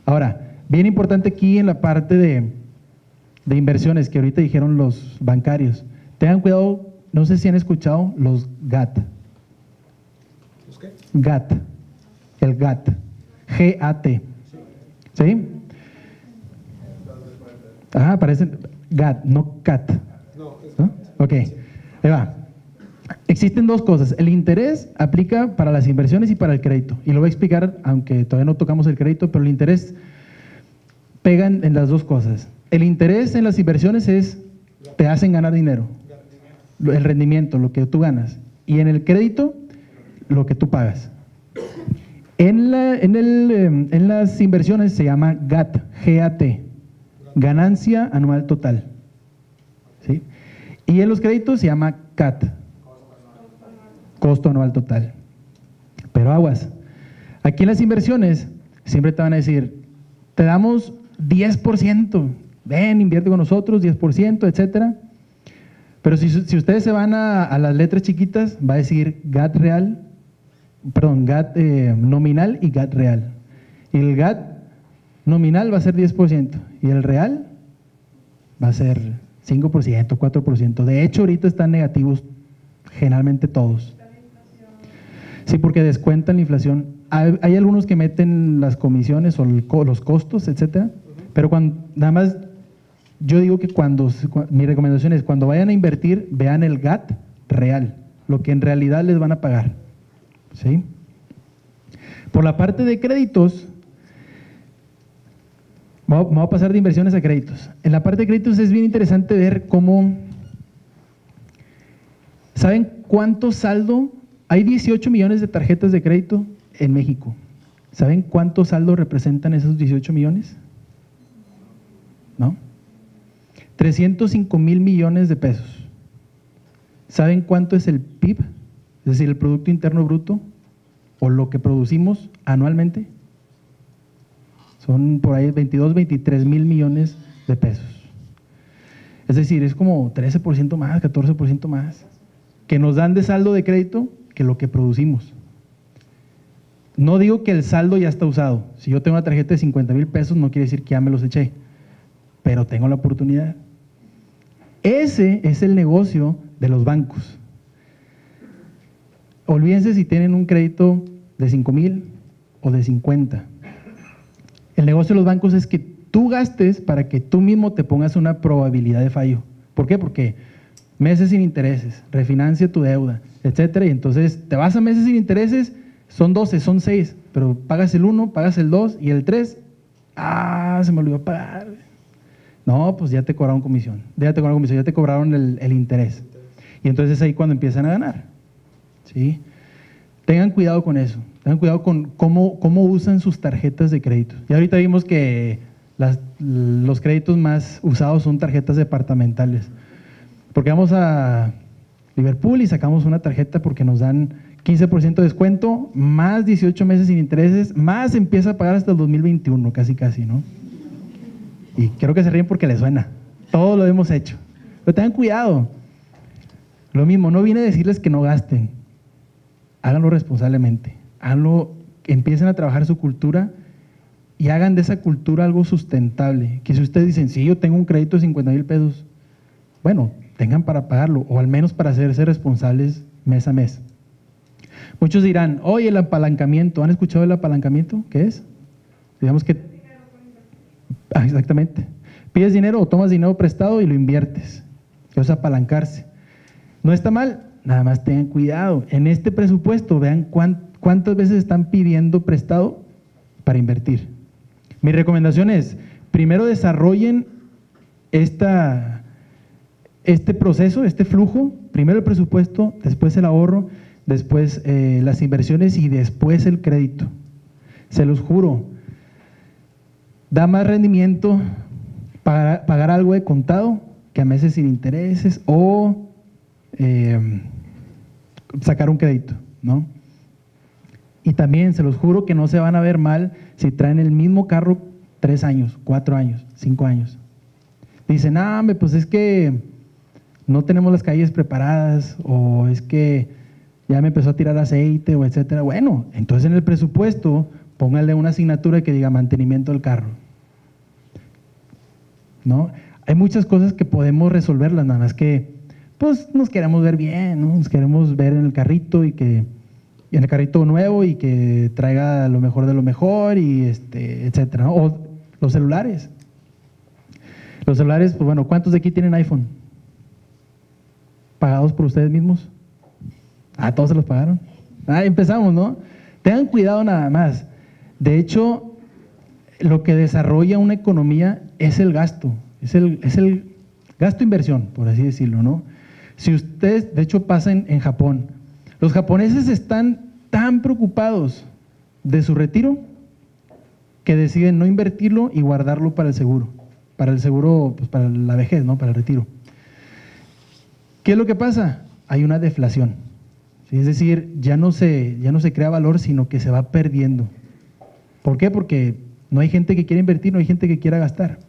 Ahora, bien importante aquí en la parte de inversiones que ahorita dijeron los bancarios. Tengan cuidado, no sé si han escuchado los GAT. ¿Los qué? GAT. El GAT. G-A-T. ¿Sí? Ajá, parecen GAT, no CAT. ¿No? Ok, ahí va. Existen dos cosas. El interés aplica para las inversiones y para el crédito. Y lo voy a explicar, aunque todavía no tocamos el crédito, pero el interés pega en las dos cosas. El interés en las inversiones te hacen ganar dinero, el rendimiento, lo que tú ganas. Y en el crédito, lo que tú pagas. En las inversiones se llama GAT, G-A-T, ganancia anual total. ¿Sí? Y en los créditos se llama CAT, costo anual total. Pero aguas, aquí en las inversiones siempre te van a decir, te damos 10%, ven, invierte con nosotros, 10%, etcétera. Pero si ustedes se van a las letras chiquitas, va a decir GAT real, perdón, GAT nominal y GAT real. Y el GAT nominal va a ser 10% y el real va a ser 5%, 4%. De hecho, ahorita están negativos generalmente todos. Sí, porque descuentan la inflación. Hay algunos que meten las comisiones o los costos, etcétera, pero nada más yo digo que mi recomendación es cuando vayan a invertir, vean el GAT real, lo que en realidad les van a pagar. ¿Sí? Por la parte de créditos, vamos a pasar de inversiones a créditos. En la parte de créditos es bien interesante ver cómo, ¿saben cuánto saldo? Hay 18 millones de tarjetas de crédito en México. ¿Saben cuánto saldo representan esos 18 millones? ¿No? 305,000 millones de pesos. ¿Saben cuánto es el PIB es decir, el Producto Interno Bruto o lo que producimos anualmente, son por ahí 22, 23 mil millones de pesos. Es decir, es como 13% más, 14% más, que nos dan de saldo de crédito que lo que producimos. No digo que el saldo ya está usado. Si yo tengo una tarjeta de 50 mil pesos, no quiere decir que ya me los eché, pero tengo la oportunidad. Ese es el negocio de los bancos. Olvídense si tienen un crédito de 5 mil o de 50. El negocio de los bancos es que tú gastes para que tú mismo te pongas una probabilidad de fallo. ¿Por qué? Porque meses sin intereses, refinancia tu deuda, etcétera, y entonces te vas a meses sin intereses, son 12, son 6, pero pagas el 1, pagas el 2 y el 3, se me olvidó pagar. No, pues ya te cobraron comisión, ya te cobraron el interés. Y entonces es ahí cuando empiezan a ganar. ¿Sí? Tengan cuidado con eso, tengan cuidado con cómo usan sus tarjetas de crédito. Y ahorita vimos que los créditos más usados son tarjetas departamentales. Porque vamos a Liverpool y sacamos una tarjeta porque nos dan 15% de descuento, más 18 meses sin intereses, más empieza a pagar hasta el 2021, casi, ¿no? Y creo que se ríen porque les suena. Todo lo hemos hecho. Pero tengan cuidado. Lo mismo, no viene a decirles que no gasten. Háganlo responsablemente. Háganlo, empiecen a trabajar su cultura y hagan de esa cultura algo sustentable. Que si ustedes dicen, sí, yo tengo un crédito de 50 mil pesos, bueno, tengan para pagarlo o al menos para hacerse responsables mes a mes. Muchos dirán, oye, el apalancamiento, ¿han escuchado el apalancamiento? ¿Qué es? Digamos que… exactamente. Pides dinero o tomas dinero prestado y lo inviertes. Eso es apalancarse. No está mal, nada más tengan cuidado. En este presupuesto, vean cuántas veces están pidiendo prestado para invertir. Mi recomendación es, primero desarrollen este proceso, este flujo, primero el presupuesto, después el ahorro, después las inversiones y después el crédito. Se los juro, da más rendimiento pagar algo de contado que a meses sin intereses o sacar un crédito, ¿no? Y también se los juro que no se van a ver mal si traen el mismo carro 3 años, 4 años, 5 años. Dicen, pues es que no tenemos las calles preparadas o es que ya me empezó a tirar aceite o etcétera. Bueno, entonces en el presupuesto póngale una asignatura que diga mantenimiento del carro, ¿no? Hay muchas cosas que podemos resolverlas, nada más que pues nos queremos ver bien, ¿no? Nos queremos ver en el carrito y que en el carrito nuevo y que traiga lo mejor de lo mejor y etcétera, ¿no? O los celulares. Los celulares, pues bueno, ¿cuántos de aquí tienen iPhone? ¿Pagados por ustedes mismos? Todos se los pagaron. Empezamos, ¿no? Tengan cuidado nada más. De hecho, lo que desarrolla una economía es el gasto, es el gasto-inversión, por así decirlo, ¿no? Si ustedes, de hecho pasa en Japón, los japoneses están tan preocupados de su retiro que deciden no invertirlo y guardarlo para el seguro, pues para la vejez, ¿no? Para el retiro. ¿Qué es lo que pasa? Hay una deflación, ¿sí? Es decir, ya no se crea valor, sino que se va perdiendo. ¿Por qué? Porque no hay gente que quiera invertir, no hay gente que quiera gastar.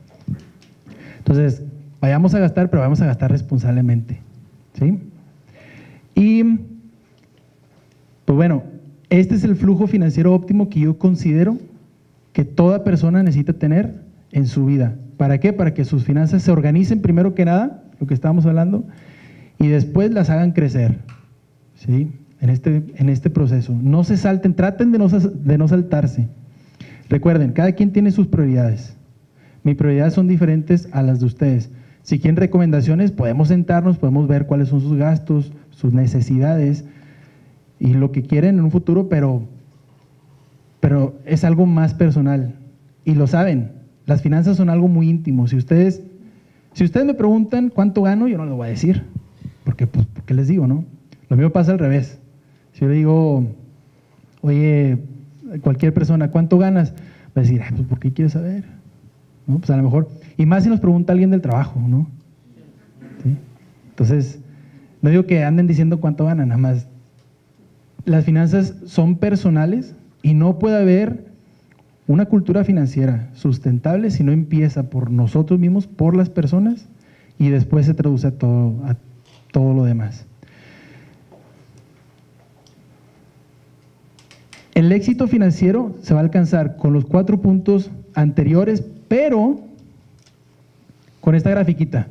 Entonces, vayamos a gastar, pero vamos a gastar responsablemente, ¿sí? Y, pues bueno, este es el flujo financiero óptimo que yo considero que toda persona necesita tener en su vida. ¿Para qué? Para que sus finanzas se organicen primero que nada, lo que estábamos hablando, y después las hagan crecer, ¿sí? En este proceso. No se salten, traten de no saltarse. Recuerden, cada quien tiene sus prioridades. Mis prioridades son diferentes a las de ustedes. Si quieren recomendaciones, podemos sentarnos, podemos ver cuáles son sus gastos, sus necesidades y lo que quieren en un futuro, pero es algo más personal. Y lo saben, las finanzas son algo muy íntimo. Si ustedes me preguntan cuánto gano, yo no les voy a decir, porque les digo, ¿no? Lo mismo pasa al revés. Si yo le digo, oye, cualquier persona, ¿cuánto ganas? Va a decir, pues ¿por qué quieres saber? ¿No? Pues a lo mejor, y más si nos pregunta alguien del trabajo, ¿no? ¿Sí? Entonces, no digo que anden diciendo cuánto ganan, nada más las finanzas son personales y no puede haber una cultura financiera sustentable si no empieza por nosotros mismos, por las personas, y después se traduce a todo lo demás. El éxito financiero se va a alcanzar con los 4 puntos anteriores, pero con esta grafiquita.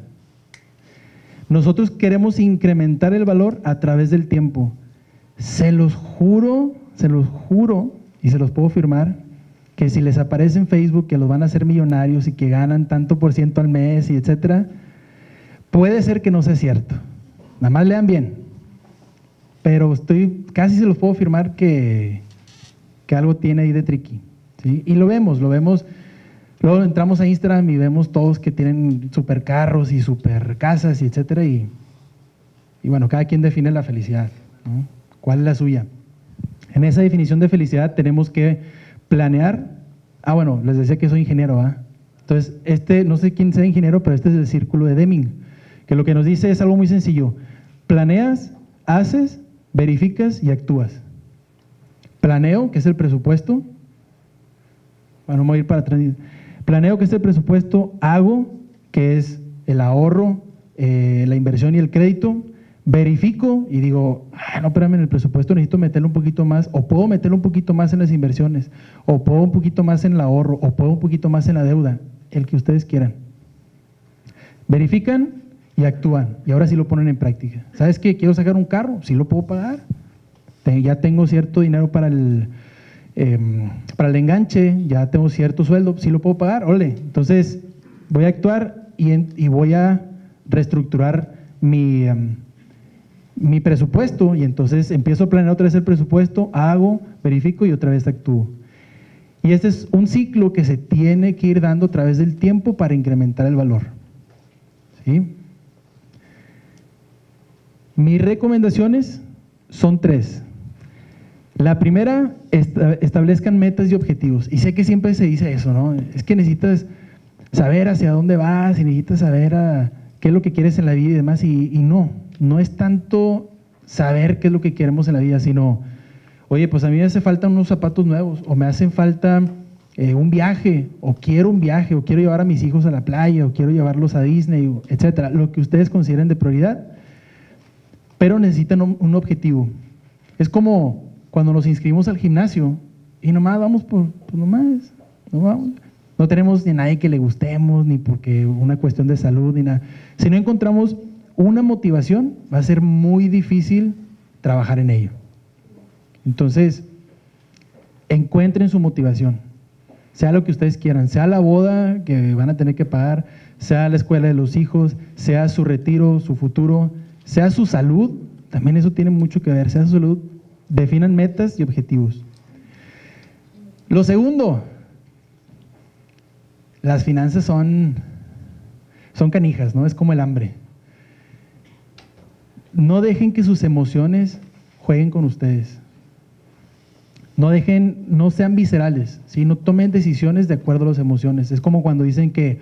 Nosotros queremos incrementar el valor a través del tiempo. Se los juro, y se los puedo firmar, que si les aparece en Facebook que los van a hacer millonarios y que ganan tanto por ciento al mes y etcétera, puede ser que no sea cierto. Nada más lean bien. Pero casi se los puedo firmar que algo tiene ahí de tricky, ¿sí? Y lo vemos. Luego entramos a Instagram y vemos todos que tienen supercarros y super casas y etcétera, y bueno, cada quien define la felicidad, ¿no? ¿Cuál es la suya? En esa definición de felicidad tenemos que planear. Bueno, les decía que soy ingeniero, ¿ah? Entonces, no sé quién sea ingeniero, pero este es el círculo de Deming, que lo que nos dice es algo muy sencillo. Planeas, haces, verificas y actúas. Planeo, que es el presupuesto. Bueno, voy a ir para atrás. Planeo, que es el presupuesto. Hago, que es el ahorro, la inversión y el crédito. Verifico y digo, no, espérame, en el presupuesto necesito meterle un poquito más, o puedo meterle un poquito más en las inversiones, o puedo un poquito más en el ahorro, o puedo un poquito más en la deuda, el que ustedes quieran. Verifican y actúan, y ahora sí lo ponen en práctica. ¿Sabes qué? Quiero sacar un carro, sí lo puedo pagar. Ya tengo cierto dinero para el enganche, ya tengo cierto sueldo, sí lo puedo pagar, órale. Entonces voy a actuar y voy a reestructurar mi presupuesto, y entonces empiezo a planear otra vez el presupuesto, hago, verifico y otra vez actúo. Y este es un ciclo que se tiene que ir dando a través del tiempo para incrementar el valor, ¿sí? Mis recomendaciones son 3. La primera, establezcan metas y objetivos. Y sé que siempre se dice eso, ¿no? Es que necesitas saber hacia dónde vas y necesitas saber qué es lo que quieres en la vida y demás. Y no es tanto saber qué es lo que queremos en la vida, sino, oye, pues a mí me hace falta unos zapatos nuevos, o me hacen falta un viaje, o quiero llevar a mis hijos a la playa, o quiero llevarlos a Disney, etcétera. Lo que ustedes consideren de prioridad, pero necesitan un objetivo. Es como cuando nos inscribimos al gimnasio y nomás vamos no tenemos ni a nadie que le gustemos, ni porque una cuestión de salud, ni nada. Si no encontramos una motivación, va a ser muy difícil trabajar en ello. Entonces, encuentren su motivación, sea lo que ustedes quieran, sea la boda que van a tener que pagar, sea la escuela de los hijos, sea su retiro, su futuro, sea su salud, también eso tiene mucho que ver, sea su salud. Definan metas y objetivos. Lo segundo, las finanzas son canijas, ¿no? Es como el hambre. No dejen que sus emociones jueguen con ustedes. No sean viscerales, ¿sí? No tomen decisiones de acuerdo a las emociones. Es como cuando dicen que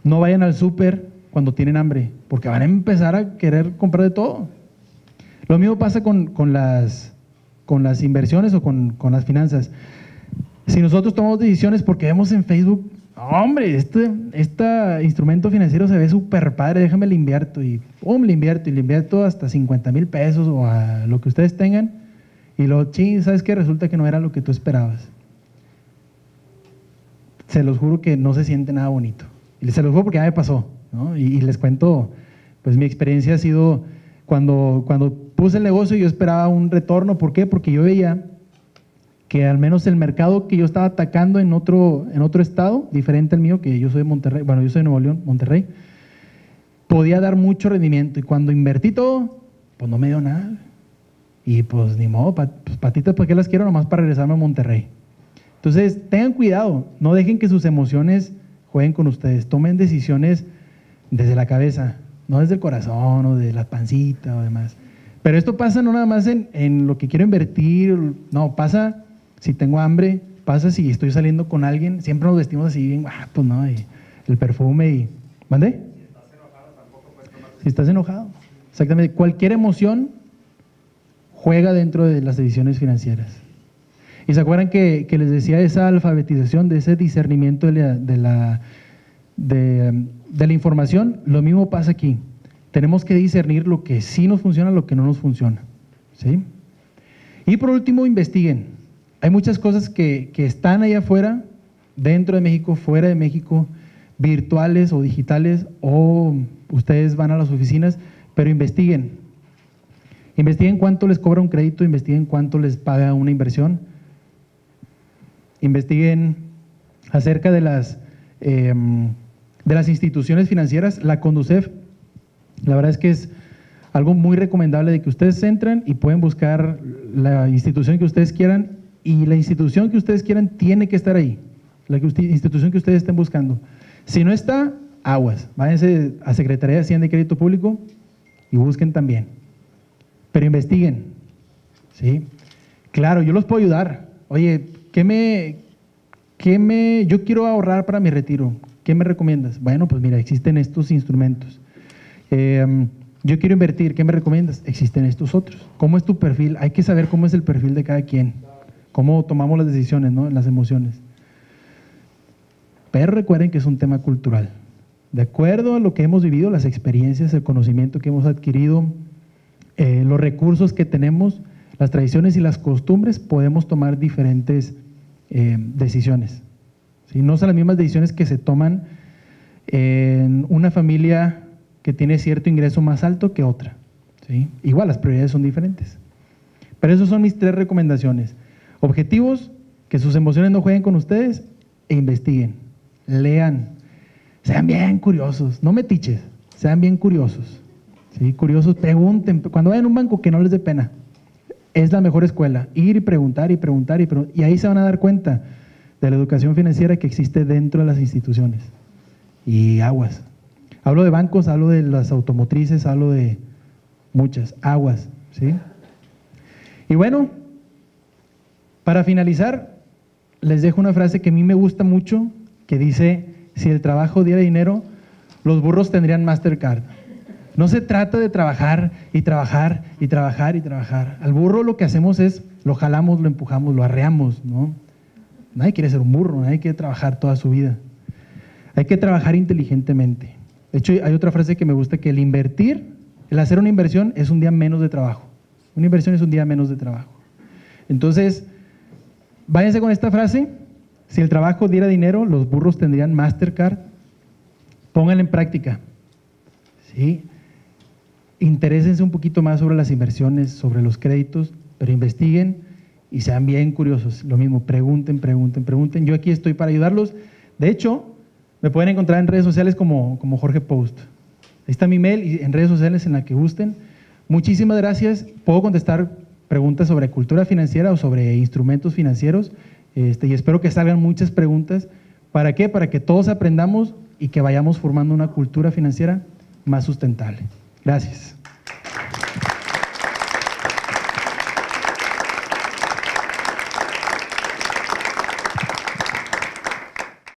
no vayan al súper cuando tienen hambre, porque van a empezar a querer comprar de todo. Lo mismo pasa con las inversiones o con las finanzas. Si nosotros tomamos decisiones porque vemos en Facebook, hombre, este instrumento financiero se ve súper padre, déjame le invierto, y pum, le invierto hasta 50,000 pesos o a lo que ustedes tengan, y luego, ¿sabes qué? Resulta que no era lo que tú esperabas. Se los juro que no se siente nada bonito. Y se los juro porque ya me pasó, ¿no? Y les cuento, pues mi experiencia ha sido cuando puse el negocio, yo esperaba un retorno. ¿Por qué? Porque yo veía que al menos el mercado que yo estaba atacando en otro estado, diferente al mío, que yo soy de Monterrey, bueno, yo soy de Nuevo León, Monterrey, podía dar mucho rendimiento. Y cuando invertí todo, pues no me dio nada. Y pues ni modo, patitas, ¿para qué las quiero? Nomás para regresarme a Monterrey. Entonces, tengan cuidado, no dejen que sus emociones jueguen con ustedes, tomen decisiones desde la cabeza, no desde el corazón o de la pancita o demás. Pero esto pasa no nada más en lo que quiero invertir, no, pasa si tengo hambre, pasa si estoy saliendo con alguien, siempre nos vestimos así bien guapos, ¿no? Y el perfume y… ¿Mande? Si estás enojado, exactamente. Cualquier emoción juega dentro de las decisiones financieras. Y se acuerdan que les decía esa alfabetización, de ese discernimiento de la información. Lo mismo pasa aquí. Tenemos que discernir lo que sí nos funciona, lo que no nos funciona, ¿sí? Y por último, investiguen. Hay muchas cosas que están allá afuera, dentro de México, fuera de México, virtuales o digitales, o ustedes van a las oficinas, pero investiguen. Investiguen cuánto les cobra un crédito, investiguen cuánto les paga una inversión, investiguen acerca de las instituciones financieras. La Conducef, la verdad es que es algo muy recomendable de que ustedes entren y pueden buscar la institución que ustedes quieran, y la institución que ustedes quieran tiene que estar ahí, la institución que ustedes estén buscando. Si no está, aguas, váyanse a Secretaría de Hacienda y Crédito Público y busquen también, pero investiguen, ¿sí? Claro, yo los puedo ayudar. Oye, yo quiero ahorrar para mi retiro, ¿qué me recomiendas? Bueno, pues mira, existen estos instrumentos. Yo quiero invertir, ¿qué me recomiendas? Existen estos otros. ¿Cómo es tu perfil? Hay que saber cómo es el perfil de cada quien, cómo tomamos las decisiones, ¿no? Las emociones. Pero recuerden que es un tema cultural. De acuerdo a lo que hemos vivido, las experiencias, el conocimiento que hemos adquirido, los recursos que tenemos, las tradiciones y las costumbres, podemos tomar diferentes decisiones, ¿sí? No son las mismas decisiones que se toman en una familia que tiene cierto ingreso más alto que otra, ¿sí? Igual las prioridades son diferentes. Pero esas son mis 3 recomendaciones. Objetivos: que sus emociones no jueguen con ustedes, e investiguen, lean, sean bien curiosos, no metiches, sean bien curiosos, ¿sí? Curiosos, pregunten, cuando vayan a un banco que no les dé pena, es la mejor escuela, ir y preguntar y preguntar y ahí se van a dar cuenta de la educación financiera que existe dentro de las instituciones. Y aguas. Hablo de bancos, hablo de las automotrices, hablo de muchas, aguas, ¿sí? Y bueno, para finalizar, les dejo una frase que a mí me gusta mucho, que dice: si el trabajo diera dinero, los burros tendrían Mastercard. No se trata de trabajar y trabajar y trabajar y trabajar. Al burro lo que hacemos es, lo jalamos, lo empujamos, lo arreamos, ¿no? Nadie quiere ser un burro, nadie quiere trabajar toda su vida. Hay que trabajar inteligentemente. De hecho, hay otra frase que me gusta, que el invertir, el hacer una inversión es un día menos de trabajo. Una inversión es un día menos de trabajo. Entonces, váyanse con esta frase: si el trabajo diera dinero, los burros tendrían Mastercard. Pónganla en práctica, ¿sí? Interésense un poquito más sobre las inversiones, sobre los créditos, pero investiguen y sean bien curiosos. Lo mismo, pregunten, pregunten, pregunten. Yo aquí estoy para ayudarlos. De hecho, me pueden encontrar en redes sociales como Jorge Post. Ahí está mi mail, y en redes sociales en la que gusten. Muchísimas gracias. Puedo contestar preguntas sobre cultura financiera o sobre instrumentos financieros, y espero que salgan muchas preguntas. ¿Para qué? Para que todos aprendamos y que vayamos formando una cultura financiera más sustentable. Gracias.